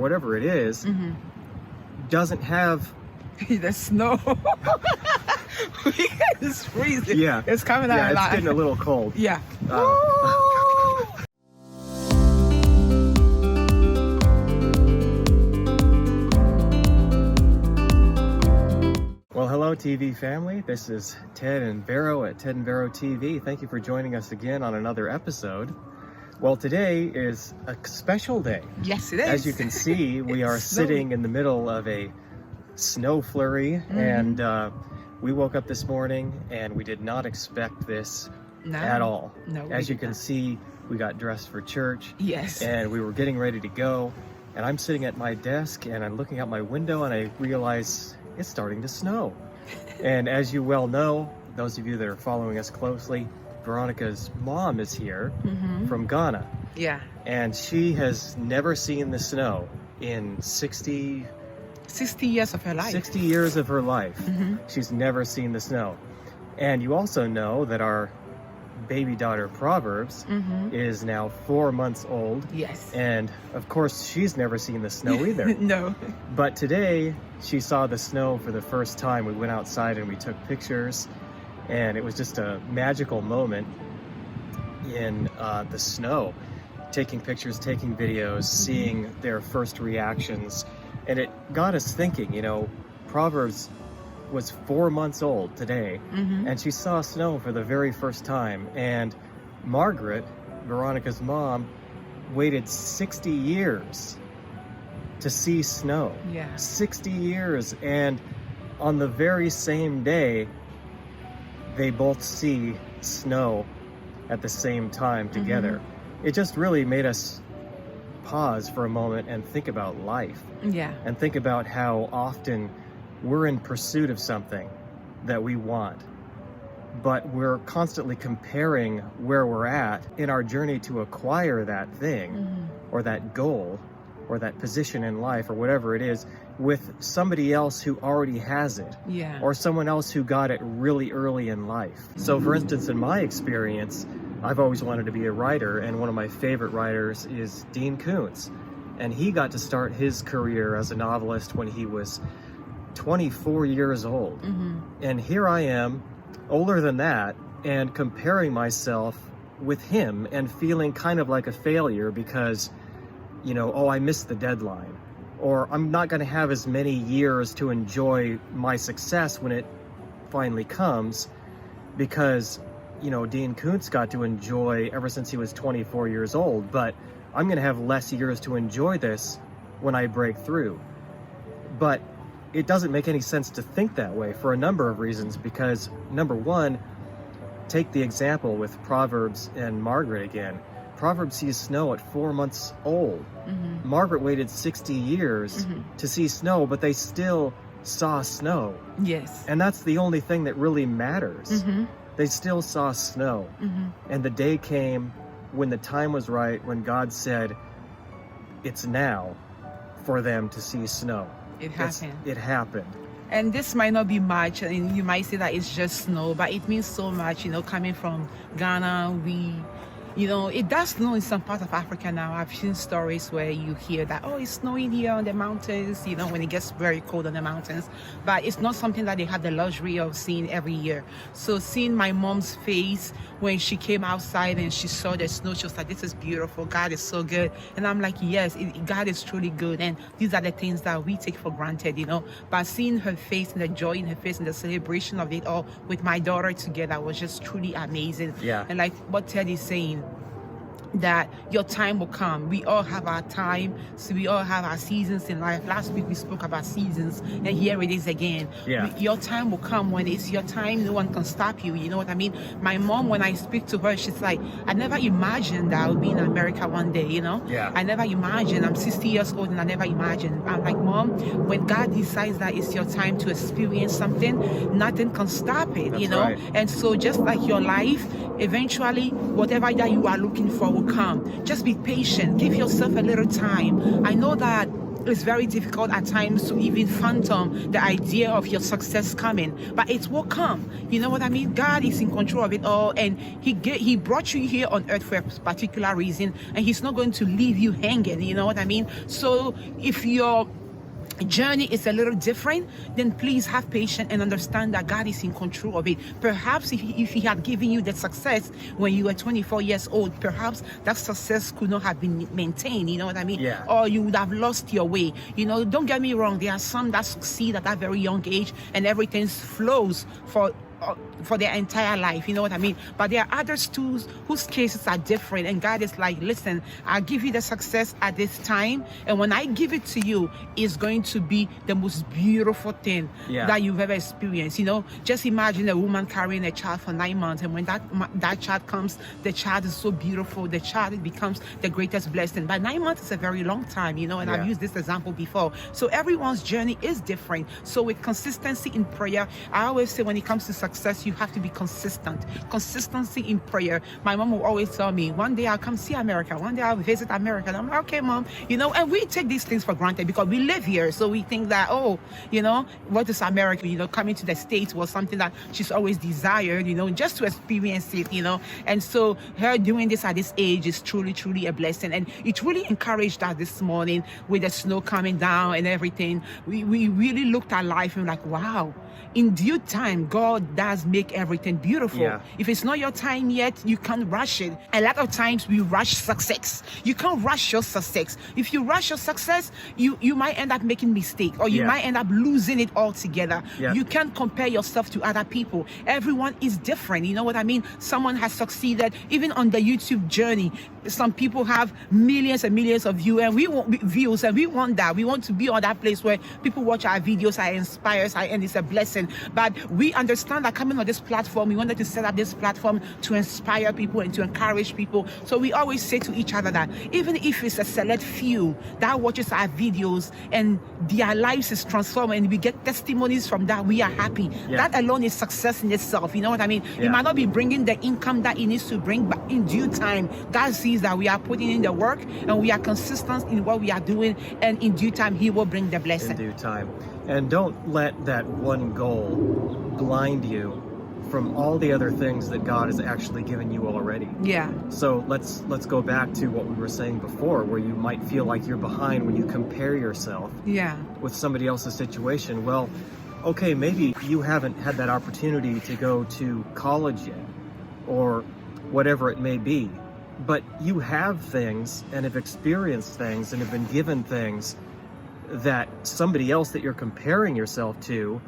whatever it is, doesn't have the snow. It's freezing. Yeah, it's coming out. Yeah, it's alive. getting a little cold. Yeah. Well, hello TV family. This is Ted and Vero at Ted and Vero TV. Thank you for joining us again on another episode. Well, today is a special day. Yes, it is. As you can see, we are sitting in the middle of a snow flurry, and we woke up this morning and we did not expect this at all. No. As you can see, we got dressed for church. Yes. And we were getting ready to go, and I'm sitting at my desk and I'm looking out my window and I realize it's starting to snow. And as you well know, those of you that are following us closely, Veronica's mom is here from Ghana. Yeah. And she has never seen the snow in 60 years of her life. 60 years of her life. She's never seen the snow. And you also know that our baby daughter Proverbs is now 4 months old. Yes. And of course, she's never seen the snow either. No. But today, she saw the snow for the first time. We went outside and we took pictures, and it was just a magical moment in the snow. Taking pictures, taking videos, seeing their first reactions. And it got us thinking, you know, Proverbs was 4 months old today, and she saw snow for the very first time. And Margaret, Veronica's mom, waited 60 years to see snow. Yeah. 60 years, and on the very same day, they both see snow at the same time together. It just really made us pause for a moment and think about life. Yeah. And think about how often we're in pursuit of something that we want, but we're constantly comparing where we're at in our journey to acquire that thing or that goal or that position in life or whatever it is with somebody else who already has it. Yeah. Or someone else who got it really early in life. So for instance, in my experience, I've always wanted to be a writer, and one of my favorite writers is Dean Koontz. And he got to start his career as a novelist when he was 24 years old. And here I am, older than that, and comparing myself with him and feeling kind of like a failure because, you know, oh, I missed the deadline. Or I'm not going to have as many years to enjoy my success when it finally comes because, you know, Dean Koontz got to enjoy ever since he was 24 years old, but I'm going to have less years to enjoy this when I break through. But it doesn't make any sense to think that way for a number of reasons, because number one, take the example with Proverbs and Margaret again. Proverbs sees snow at 4 months old. Margaret waited 60 years to see snow, but they still saw snow. Yes. And that's the only thing that really matters. They still saw snow. And the day came when the time was right, when God said, it's now for them to see snow. It happened. It happened. And this might not be much, and you might say that it's just snow, but it means so much, you know, coming from Ghana. You know, it does snow in some parts of Africa now. I've seen stories where you hear that, oh, it's snowing here on the mountains, you know, when it gets very cold on the mountains. But it's not something that they have the luxury of seeing every year. So seeing my mom's face when she came outside and she saw the snow, she was like, this is beautiful. God is so good. And I'm like, yes, God is truly good. And these are the things that we take for granted, you know. But seeing her face and the joy in her face and the celebration of it all with my daughter together was just truly amazing. Yeah. And like what Ted is saying, that your time will come. We all have our time, so we all have our seasons in life. Last week we spoke about seasons, and here it is again. Yeah. Your time will come. When it's your time, no one can stop you. You know what I mean? My mom, when I speak to her, she's like, I never imagined that I would be in America one day, you know? Yeah. I never imagined. I'm 60 years old and I never imagined. I'm like, Mom, when God decides that it's your time to experience something, nothing can stop it, you know? Right. And so just like your life, eventually, whatever that you are looking for will come. Just be patient. Give yourself a little time. I know that it's very difficult at times to even fathom the idea of your success coming, but it will come. You know what I mean? God is in control of it all, and he brought you here on earth for a particular reason, and he's not going to leave you hanging. You know what I mean? So if your journey is a little different, then please have patience and understand that God is in control of it. Perhaps if he had given you that success when you were 24 years old, perhaps that success could not have been maintained, you know what I mean? Yeah. Or you would have lost your way. You know, don't get me wrong, there are some that succeed at that very young age and everything flows for their entire life, you know what I mean? But there are others too whose cases are different, and God is like, listen, I'll give you the success at this time, and when I give it to you, it's going to be the most beautiful thing that you've ever experienced. You know, just imagine a woman carrying a child for 9 months, and when that child comes, the child is so beautiful, the child becomes the greatest blessing. But 9 months is a very long time, you know, and I've used this example before. So everyone's journey is different. So with consistency in prayer, I always say when it comes to success, you have to be consistent. Consistency in prayer. My mom will always tell me, one day I'll come see America, one day I'll visit America. And I'm like, okay, Mom, you know, and we take these things for granted because we live here. So we think that, oh, you know, what is America? You know, coming to the States was something that she's always desired, you know, just to experience it, you know. And so her doing this at this age is truly, truly a blessing. And it really encouraged us this morning with the snow coming down and everything. We really looked at life and like, wow, in due time, God does make everything beautiful. Yeah. If it's not your time yet, you can't rush it. A lot of times we rush success. You can't rush your success. If you rush your success, you might end up making mistake, or you might end up losing it altogether. You can't compare yourself to other people. Everyone is different. You know what I mean? Someone has succeeded even on the YouTube journey. Some people have millions and millions of views, and we want views, and we want that. We want to be on that place where people watch our videos, are inspired, and it's a blessing. But we understand that coming on this platform, we wanted to set up this platform to inspire people and to encourage people. So we always say to each other that even if it's a select few that watches our videos and their lives is transformed and we get testimonies from that, we are happy. That alone is success in itself. You know what I mean? It might not be bringing the income that it needs to bring, but in due time, God sees that we are putting in the work and we are consistent in what we are doing, and in due time, He will bring the blessing. In due time. And don't let that one goal blind you from all the other things that God has actually given you already. Yeah. So let's go back to what we were saying before, where you might feel like you're behind when you compare yourself with somebody else's situation. Well, okay, maybe you haven't had that opportunity to go to college yet, or whatever it may be, but you have things and have experienced things and have been given things that somebody else that you're comparing yourself to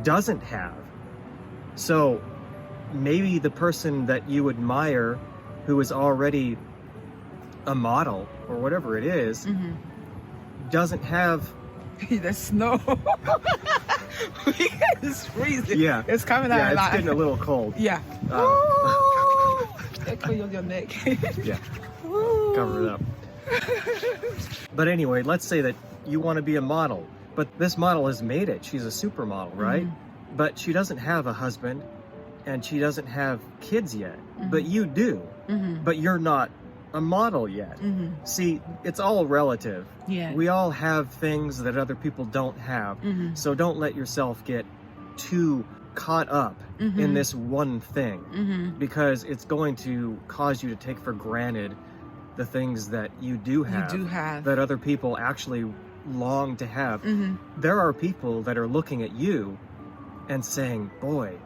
doesn't have. So maybe the person that you admire who is already a model or whatever it is doesn't have the snow. It's freezing. Yeah, it's coming out. It's getting a little cold. Clean your neck. Cover it up. But anyway, let's say that you want to be a model, but this model has made it. She's a supermodel, right? But she doesn't have a husband and she doesn't have kids yet, but you do. But you're not a model yet. See, it's all relative. We all have things that other people don't have. So don't let yourself get too caught up in this one thing, because it's going to cause you to take for granted the things that you do have that other people actually long to have. There are people that are looking at you and saying, boy,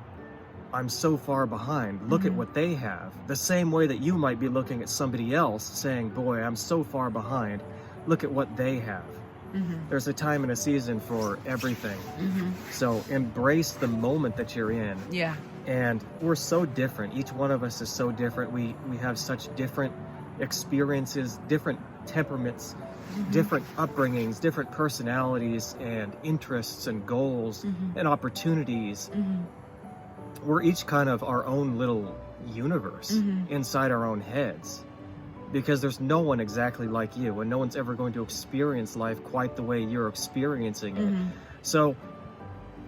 I'm so far behind. Look at what they have. The same way that you might be looking at somebody else saying, boy, I'm so far behind. Look at what they have. There's a time and a season for everything. So embrace the moment that you're in. And we're so different. Each one of us is so different. We have such different experiences, different temperaments, different upbringings, different personalities and interests and goals and opportunities. We're each kind of our own little universe inside our own heads, because there's no one exactly like you, and no one's ever going to experience life quite the way you're experiencing it. So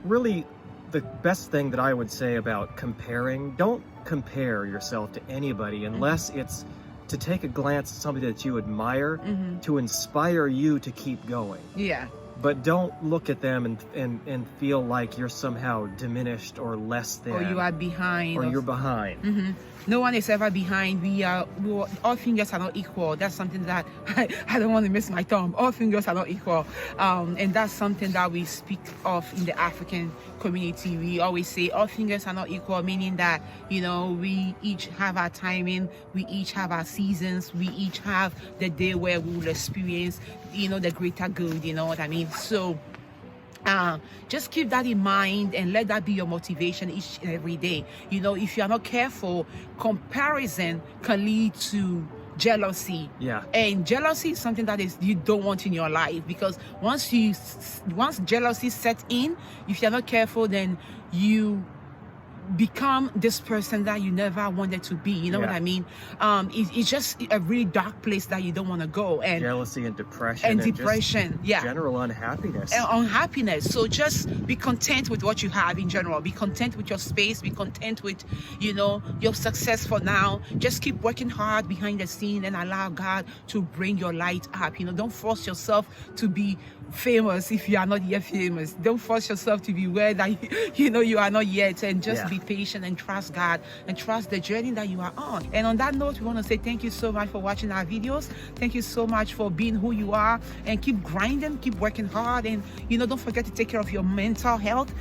really, the best thing that I would say about comparing, don't compare yourself to anybody unless it's to take a glance at somebody that you admire Mm-hmm. to inspire you to keep going. Yeah. But don't look at them and feel like you're somehow diminished or less than, Or you are behind. or you're behind. Mhm. No one is ever behind. All fingers are not equal. That's something that I don't want to miss my term. All fingers are not equal, and that's something that we speak of in the African community. We always say all fingers are not equal, meaning that, you know, we each have our timing, we each have our seasons, we each have the day where we will experience, you know, the greater good. You know what I mean? So just keep that in mind and let that be your motivation each and every day. You know, if you are not careful, comparison can lead to jealousy. Yeah. And jealousy is something that is you don't want in your life, because once jealousy sets in, if you're not careful, then you become this person that you never wanted to be. You know what Yeah. I mean? It's just a really dark place that you don't want to go. And Jealousy and depression. and just depression, yeah, general unhappiness. and unhappiness. So just be content with what you have in general. Be content with your space. Be content with, you know, your success for now. Just keep working hard behind the scene and allow God to bring your light up. You know, don't force yourself to be famous if you are not yet famous. Don't force yourself to be where that you know you are not yet, and just Yeah. be patient and trust God and trust the journey that you are on. And on that note, we want to say thank you so much for watching our videos. Thank you so much for being who you are, and keep grinding, keep working hard, and, you know, don't forget to take care of your mental health.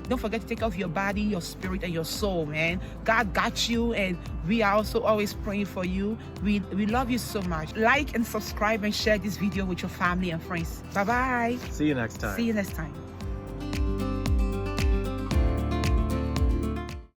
Don't forget to take care of your body, your spirit, and your soul, man. God got you, and we are also always praying for you. We love you so much. Like and subscribe and share this video with your family and friends. Bye bye. See you next time. See you next time.